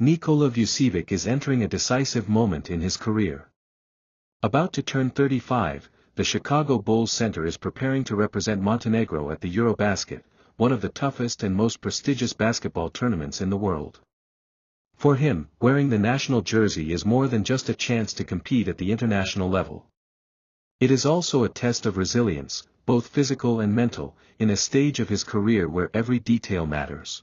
Nikola Vucevic is entering a decisive moment in his career. About to turn 35, the Chicago Bulls center is preparing to represent Montenegro at the EuroBasket, one of the toughest and most prestigious basketball tournaments in the world. For him, wearing the national jersey is more than just a chance to compete at the international level. It is also a test of resilience, both physical and mental, in a stage of his career where every detail matters.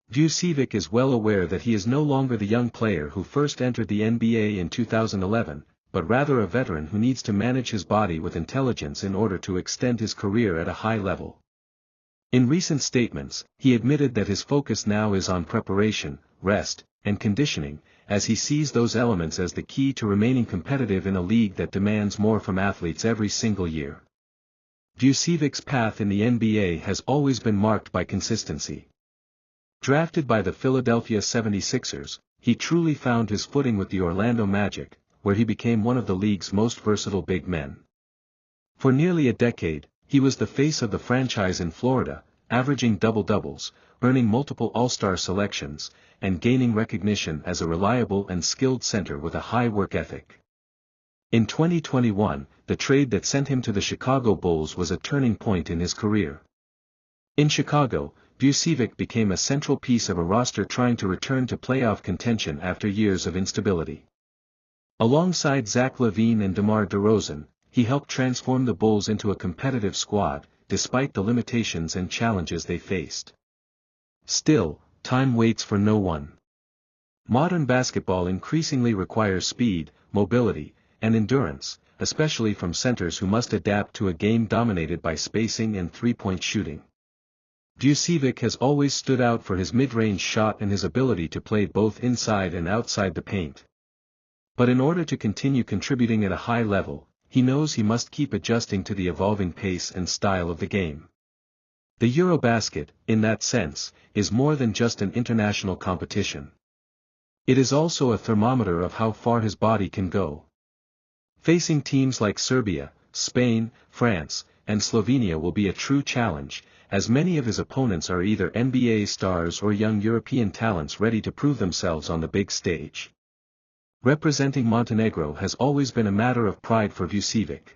Vucevic is well aware that he is no longer the young player who first entered the NBA in 2011, but rather a veteran who needs to manage his body with intelligence in order to extend his career at a high level. In recent statements, he admitted that his focus now is on preparation, rest, and conditioning, as he sees those elements as the key to remaining competitive in a league that demands more from athletes every single year. Vucevic's path in the NBA has always been marked by consistency. Drafted by the Philadelphia 76ers, he truly found his footing with the Orlando Magic, where he became one of the league's most versatile big men. For nearly a decade, he was the face of the franchise in Florida, averaging double-doubles, earning multiple All-Star selections, and gaining recognition as a reliable and skilled center with a high work ethic. In 2021, the trade that sent him to the Chicago Bulls was a turning point in his career. In Chicago, Vucevic became a central piece of a roster trying to return to playoff contention after years of instability. Alongside Zach LaVine and DeMar DeRozan, he helped transform the Bulls into a competitive squad, despite the limitations and challenges they faced. Still, time waits for no one. Modern basketball increasingly requires speed, mobility, and endurance, especially from centers who must adapt to a game dominated by spacing and three-point shooting. Vucevic has always stood out for his mid-range shot and his ability to play both inside and outside the paint. But in order to continue contributing at a high level, he knows he must keep adjusting to the evolving pace and style of the game. The EuroBasket, in that sense, is more than just an international competition. It is also a thermometer of how far his body can go. Facing teams like Serbia, Spain, France, and Slovenia will be a true challenge, as many of his opponents are either NBA stars or young European talents ready to prove themselves on the big stage. Representing Montenegro has always been a matter of pride for Vucevic.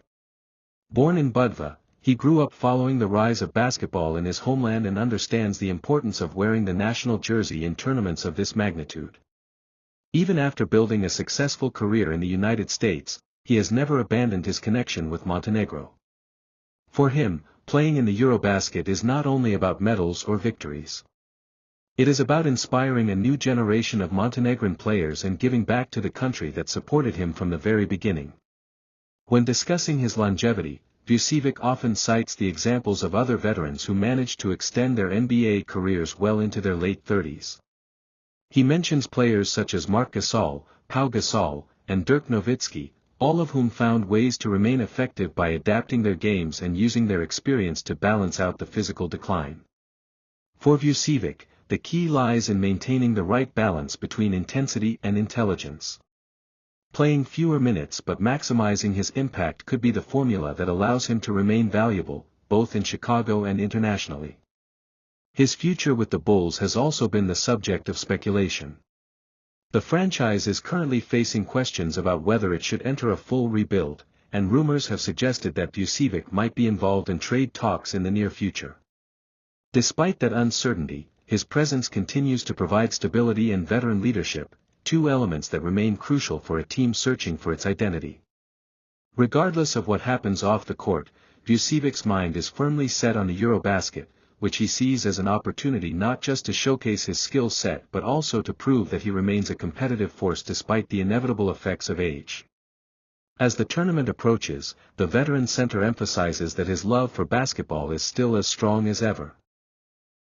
Born in Budva, he grew up following the rise of basketball in his homeland and understands the importance of wearing the national jersey in tournaments of this magnitude. Even after building a successful career in the United States, he has never abandoned his connection with Montenegro. For him, playing in the EuroBasket is not only about medals or victories. It is about inspiring a new generation of Montenegrin players and giving back to the country that supported him from the very beginning. When discussing his longevity, Vucevic often cites the examples of other veterans who managed to extend their NBA careers well into their late 30s. He mentions players such as Marc Gasol, Pau Gasol, and Dirk Nowitzki, all of whom found ways to remain effective by adapting their games and using their experience to balance out the physical decline. For Vucevic, the key lies in maintaining the right balance between intensity and intelligence. Playing fewer minutes but maximizing his impact could be the formula that allows him to remain valuable, both in Chicago and internationally. His future with the Bulls has also been the subject of speculation. The franchise is currently facing questions about whether it should enter a full rebuild, and rumors have suggested that Vucevic might be involved in trade talks in the near future. Despite that uncertainty, his presence continues to provide stability and veteran leadership, two elements that remain crucial for a team searching for its identity. Regardless of what happens off the court, Vucevic's mind is firmly set on the EuroBasket, which he sees as an opportunity not just to showcase his skill set but also to prove that he remains a competitive force despite the inevitable effects of age. As the tournament approaches, the veteran center emphasizes that his love for basketball is still as strong as ever.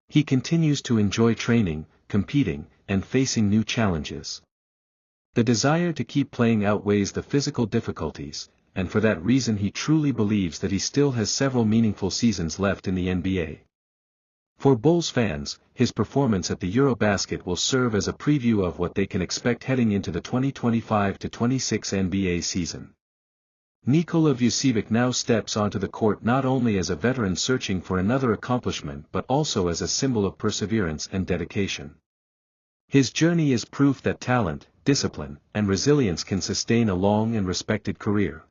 He continues to enjoy training, competing, and facing new challenges. The desire to keep playing outweighs the physical difficulties, and for that reason he truly believes that he still has several meaningful seasons left in the NBA. For Bulls fans, his performance at the EuroBasket will serve as a preview of what they can expect heading into the 2025-26 NBA season. Nikola Vucevic now steps onto the court not only as a veteran searching for another accomplishment but also as a symbol of perseverance and dedication. His journey is proof that talent, discipline, and resilience can sustain a long and respected career.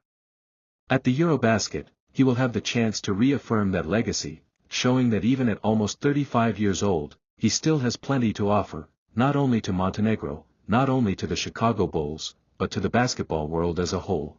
At the EuroBasket, he will have the chance to reaffirm that legacy, showing that even at almost 35 years old, he still has plenty to offer, not only to Montenegro, not only to the Chicago Bulls, but to the basketball world as a whole.